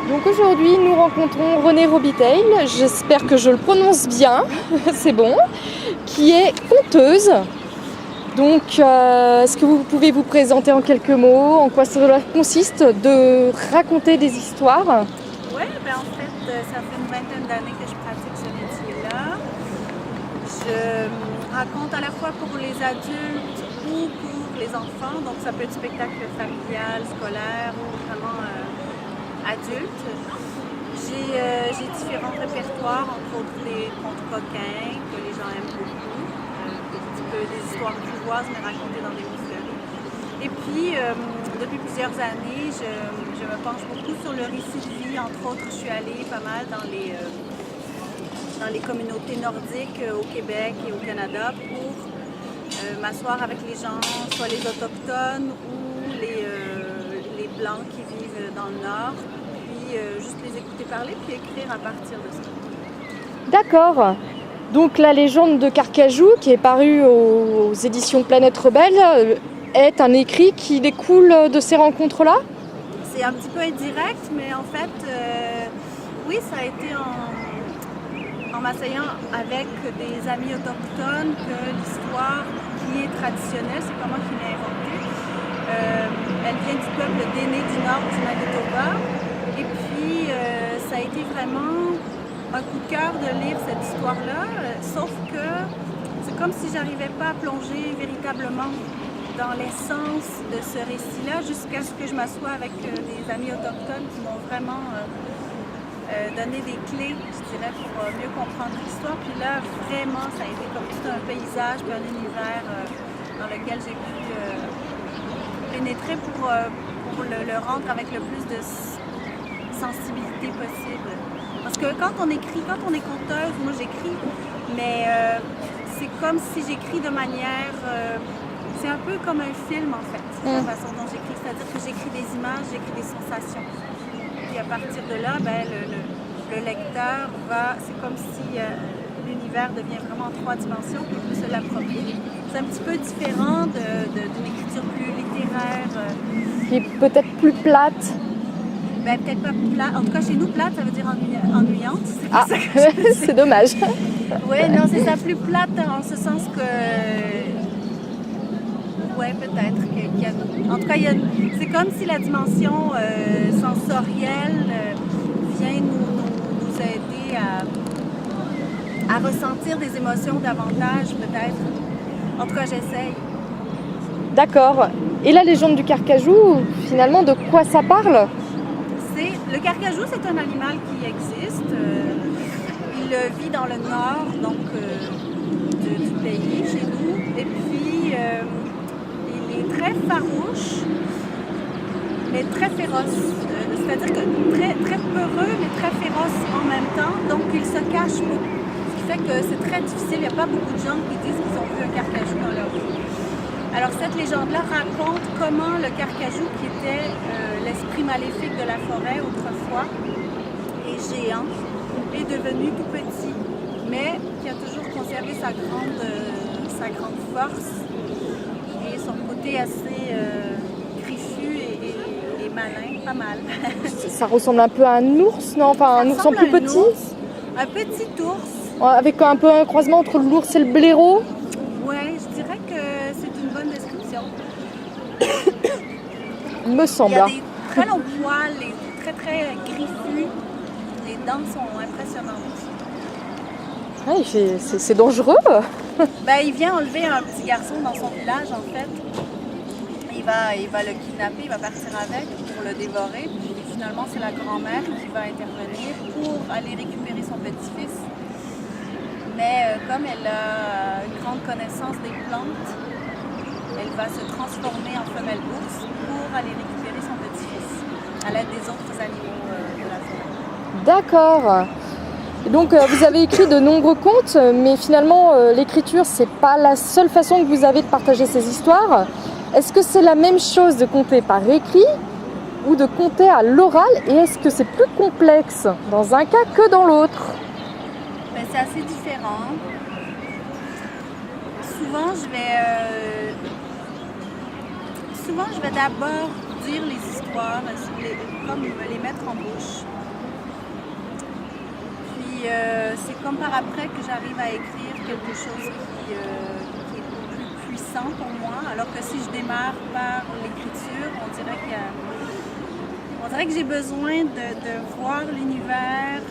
Donc aujourd'hui, nous rencontrons Renée Robitaille, j'espère que je le prononce bien, c'est bon, qui est conteuse. Donc, est-ce que vous pouvez vous présenter en quelques mots, en quoi cela consiste de raconter des histoires? Oui, en fait, ça fait une vingtaine d'années que je pratique ce métier-là. Je raconte à la fois pour les adultes ou pour les enfants, donc ça peut être spectacle familial, scolaire ou vraiment adulte. J'ai différents répertoires, entre autres les contes coquins que les gens aiment beaucoup, un petit peu des histoires bourgeoises mais racontées dans des moufleries. Et puis, depuis plusieurs années, je me penche beaucoup sur le récit de vie. Entre autres, je suis allée pas mal dans les communautés nordiques au Québec et au Canada pour m'asseoir avec les gens, soit les autochtones ou les blancs qui vivent dans le nord, puis juste les écouter parler puis écrire à partir de ça. D'accord. Donc la légende de Carcajou, qui est parue aux éditions Planète Rebelle, est un écrit qui découle de ces rencontres-là? C'est un petit peu indirect, mais en fait, oui, ça a été en m'asseyant avec des amis autochtones que l'histoire qui est traditionnelle, c'est pas moi qui l'ai inventée. Elle vient du peuple d'Aîné du nord du Manitoba. Et puis, ça a été vraiment un coup de cœur de lire cette histoire-là, sauf que c'est comme si j'arrivais pas à plonger véritablement dans l'essence de ce récit-là jusqu'à ce que je m'assoie avec des amis autochtones qui m'ont vraiment donné des clés, je dirais, pour mieux comprendre l'histoire. Puis là, vraiment, ça a été comme tout un paysage, puis un univers dans lequel j'ai pu pénétrer pour le rendre avec le plus de sensibilité possible. Parce que quand on écrit, quand on est conteuse, moi j'écris, mais c'est comme si j'écris de manière... c'est un peu comme un film en fait, la façon dont j'écris. C'est-à-dire que j'écris des images, j'écris des sensations. Puis à partir de là, le lecteur va... C'est comme si l'univers devient vraiment en 3 dimensions et peut se l'approprier. C'est un petit peu différent d'une écriture plus littéraire. Qui est peut-être plus plate. Peut-être pas plate. En tout cas, chez nous, plate, ça veut dire ennuyante. C'est Ah, ça que je veux c'est dommage. Oui, non, c'est ça, plus plate en ce sens que... Oui, peut-être qu'il y a... En tout cas, c'est comme si la dimension sensorielle vient nous aider à ressentir des émotions davantage, peut-être. En tout cas, j'essaye. D'accord. Et la légende du Carcajou, finalement, de quoi ça parle? Le carcajou, c'est un animal qui existe. Il vit dans le nord donc, du pays, chez nous. Et puis, il est très farouche, mais très féroce. C'est-à-dire que très, très peureux, mais très féroce en même temps. Donc, il se cache beaucoup. Ce qui fait que c'est très difficile. Il n'y a pas beaucoup de gens qui disent qu'ils ont vu un carcajou dans leur vie. Alors, cette légende-là raconte comment le carcajou, qui était l'esprit maléfique de la forêt autrefois, et géant, est devenu tout petit, mais qui a toujours conservé sa grande force et son côté assez griffu et malin, pas mal. Ça ressemble un peu à un ours, non? Enfin, un ours en plus petit. Un petit ours. Avec un peu un croisement entre l'ours et le blaireau. Ouais, je dirais que c'est une bonne description. Il me semble. Il y a des très longs poils, très très griffus. Les dents sont impressionnantes. Ouais, c'est dangereux. Il vient enlever un petit garçon dans son village en fait. Il va le kidnapper, il va partir avec pour le dévorer. Puis finalement, c'est la grand-mère qui va intervenir pour aller récupérer son petit-fils. Mais comme elle a une grande connaissance des plantes, elle va se transformer en femelle ours pour aller récupérer son petit-fils à l'aide des autres animaux de la forêt. D'accord. Donc vous avez écrit de nombreux contes, mais finalement l'écriture, c'est pas la seule façon que vous avez de partager ces histoires. Est-ce que c'est la même chose de conter par écrit ou de conter à l'oral, et est-ce que c'est plus complexe dans un cas que dans l'autre? C'est assez différent. Souvent, je vais d'abord dire les histoires, comme me les mettre en bouche. Puis c'est comme par après que j'arrive à écrire quelque chose qui est plus puissant pour moi, alors que si je démarre par l'écriture, on dirait que j'ai besoin de voir l'univers,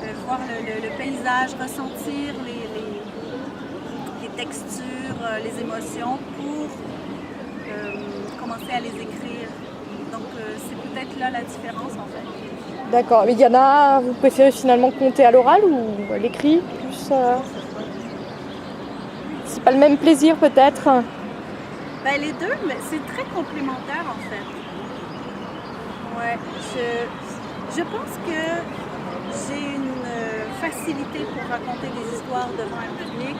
de voir le paysage, ressentir les textures, les émotions pour commencer à les écrire. Donc c'est peut-être là la différence en fait. D'accord. Mais il y en a, vous préférez finalement conter à l'oral ou à l'écrit plus C'est pas le même plaisir peut-être? Ben, les deux, mais c'est très complémentaire en fait. Ouais, je pense que j'ai une facilité pour raconter des histoires devant un public.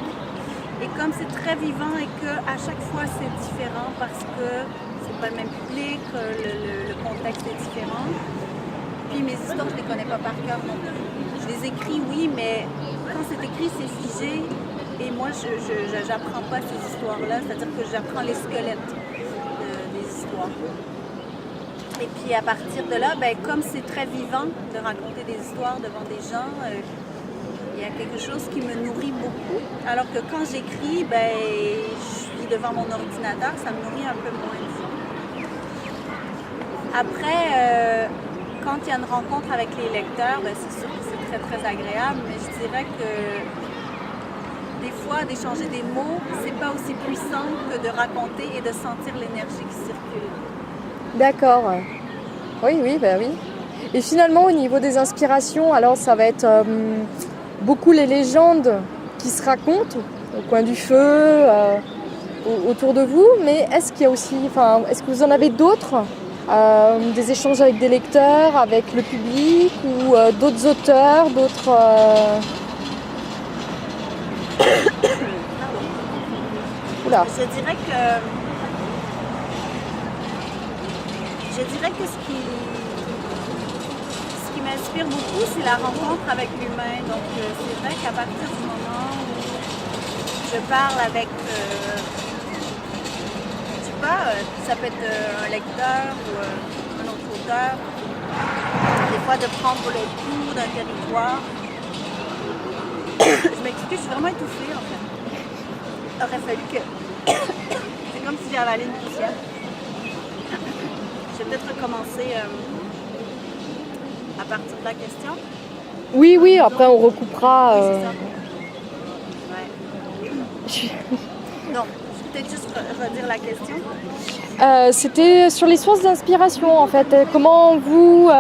Et comme c'est très vivant et qu'à chaque fois c'est différent parce que c'est pas le même public, le contexte est différent. Puis mes histoires, je les connais pas par cœur non plus. Je les écris, oui, mais quand c'est écrit, c'est figé. Et moi, je n'apprends pas ces histoires-là, c'est-à-dire que j'apprends les squelettes des histoires. Et puis à partir de là, ben, comme c'est très vivant de raconter des histoires devant des gens, il y a quelque chose qui me nourrit beaucoup. Alors que quand j'écris, ben, je suis devant mon ordinateur, ça me nourrit un peu moins. Après, quand il y a une rencontre avec les lecteurs, ben, c'est sûr que c'est très très agréable, mais je dirais que des fois, d'échanger des mots, c'est pas aussi puissant que de raconter et de sentir l'énergie qui circule. D'accord. Oui, bah oui. Et finalement, au niveau des inspirations, alors ça va être beaucoup les légendes qui se racontent au coin du feu, autour de vous, mais est-ce qu'il y a aussi, est-ce que vous en avez d'autres, des échanges avec des lecteurs, avec le public ou d'autres auteurs, d'autres... Oula. Je dirais que ce qui m'inspire beaucoup, c'est la rencontre avec l'humain. Donc c'est vrai qu'à partir du moment où je parle avec, je sais pas, ça peut être un lecteur ou un autre auteur, des fois de prendre le pouls d'un territoire. Je m'excuse, je suis vraiment étouffée en fait. Il aurait fallu que... C'est comme si j'avais avalé une poussière. Je vais peut-être recommencer à partir de la question. Oui, après on recoupera. Oui, c'est ça. Ouais. Donc, je vais peut-être juste redire la question. C'était sur les sources d'inspiration en fait. Comment vous...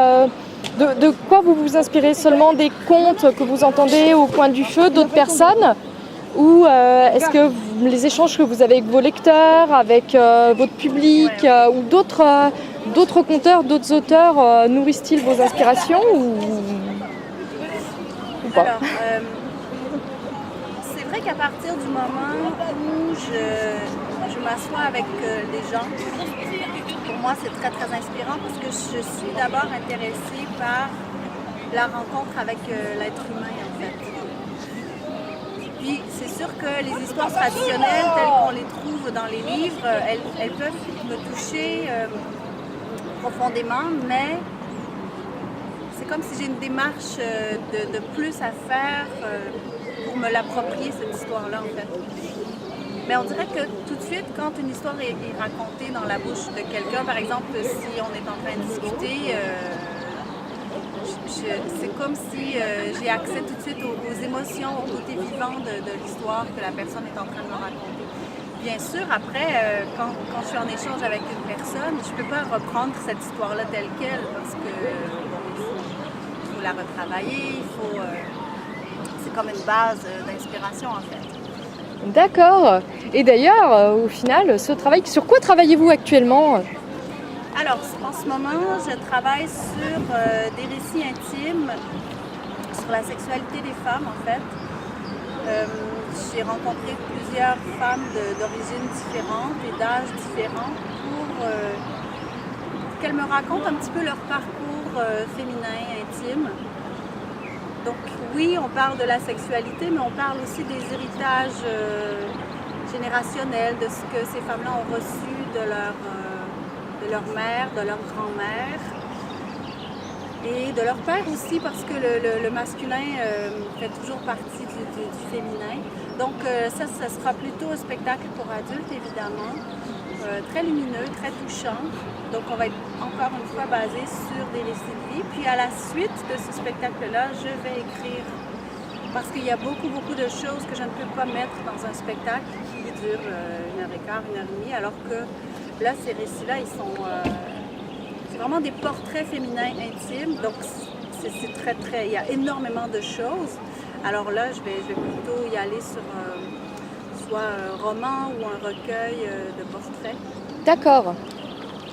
de quoi vous vous inspirez? Seulement des contes que vous entendez au coin du feu d'autres personnes? Ou est-ce que les échanges que vous avez avec vos lecteurs, avec votre public ou d'autres conteurs, d'autres auteurs nourrissent-ils vos inspirations ou pas? Alors, c'est vrai qu'à partir du moment où je m'assois avec des gens, pour moi c'est très très inspirant parce que je suis d'abord intéressée par la rencontre avec l'être humain en fait. Puis c'est sûr que les histoires traditionnelles telles qu'on les trouve dans les livres, elles peuvent me toucher profondément, mais c'est comme si j'ai une démarche de plus à faire pour me l'approprier cette histoire-là en fait. Mais on dirait que tout de suite, quand une histoire est racontée dans la bouche de quelqu'un, par exemple si on est en train de discuter, c'est comme si j'ai accès tout de suite aux émotions, au côté vivant de l'histoire que la personne est en train de me raconter. Bien sûr, après, quand je suis en échange avec une personne, je ne peux pas reprendre cette histoire-là telle qu'elle parce que il faut la retravailler, c'est comme une base d'inspiration en fait. D'accord. Et d'ailleurs, au final, sur quoi travaillez-vous actuellement? Alors, en ce moment, je travaille sur des récits intimes, sur la sexualité des femmes, en fait. J'ai rencontré plusieurs femmes d'origines différentes et d'âges différents pour qu'elles me racontent un petit peu leur parcours féminin, intime. Donc oui, on parle de la sexualité, mais on parle aussi des héritages générationnels, de ce que ces femmes-là ont reçu de de leur mère, de leur grand-mère et de leur père aussi parce que le masculin fait toujours partie du féminin. Donc ça sera plutôt un spectacle pour adultes évidemment, très lumineux, très touchant. Donc on va être encore une fois basé sur des récits de vie. Puis à la suite de ce spectacle-là, je vais écrire parce qu'il y a beaucoup de choses que je ne peux pas mettre dans un spectacle qui dure 1h15, 1h30, alors que là, ces récits-là, ils sont... c'est vraiment des portraits féminins intimes, donc c'est très... Il y a énormément de choses. Alors là, je vais plutôt y aller sur soit un roman ou un recueil de portraits. D'accord.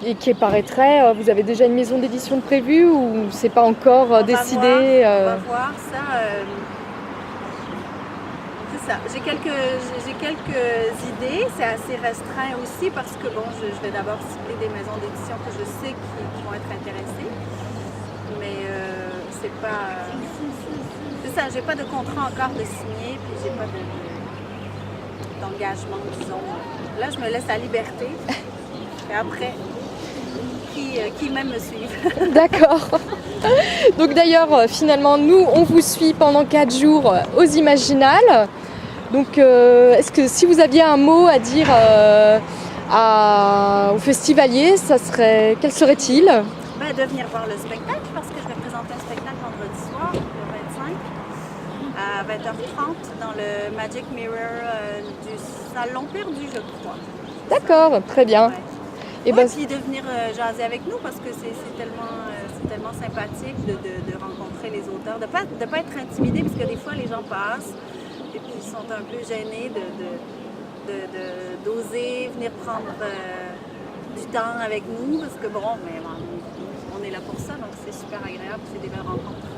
Et qui paraîtrait, vous avez déjà une maison d'édition de prévue ou c'est pas encore décidé? On va voir ça. C'est ça. J'ai quelques idées. C'est assez restreint aussi parce que bon, je vais d'abord cibler des maisons d'édition que je sais qui vont être intéressées. Mais c'est pas. C'est ça. J'ai pas de contrat encore de signer, puis j'ai pas d'engagement, disons. Là, je me laisse la liberté. Et après, qui même me suivent. D'accord. Donc d'ailleurs, finalement, nous, on vous suit pendant 4 jours aux Imaginales. Donc, est-ce que si vous aviez un mot à dire aux festivaliers, quel serait-il? De venir voir le spectacle, parce que je vais présenter un spectacle vendredi soir, le 25, à 20h30, dans le Magic Mirror du Salon Perdu, je crois. D'accord, très bien. Ouais. Et puis de venir jaser avec nous parce que c'est tellement sympathique de rencontrer les auteurs, de pas être intimidé parce que des fois les gens passent et puis ils sont un peu gênés d'oser venir prendre du temps avec nous parce que bon, mais on est là pour ça donc c'est super agréable, c'est des belles rencontres.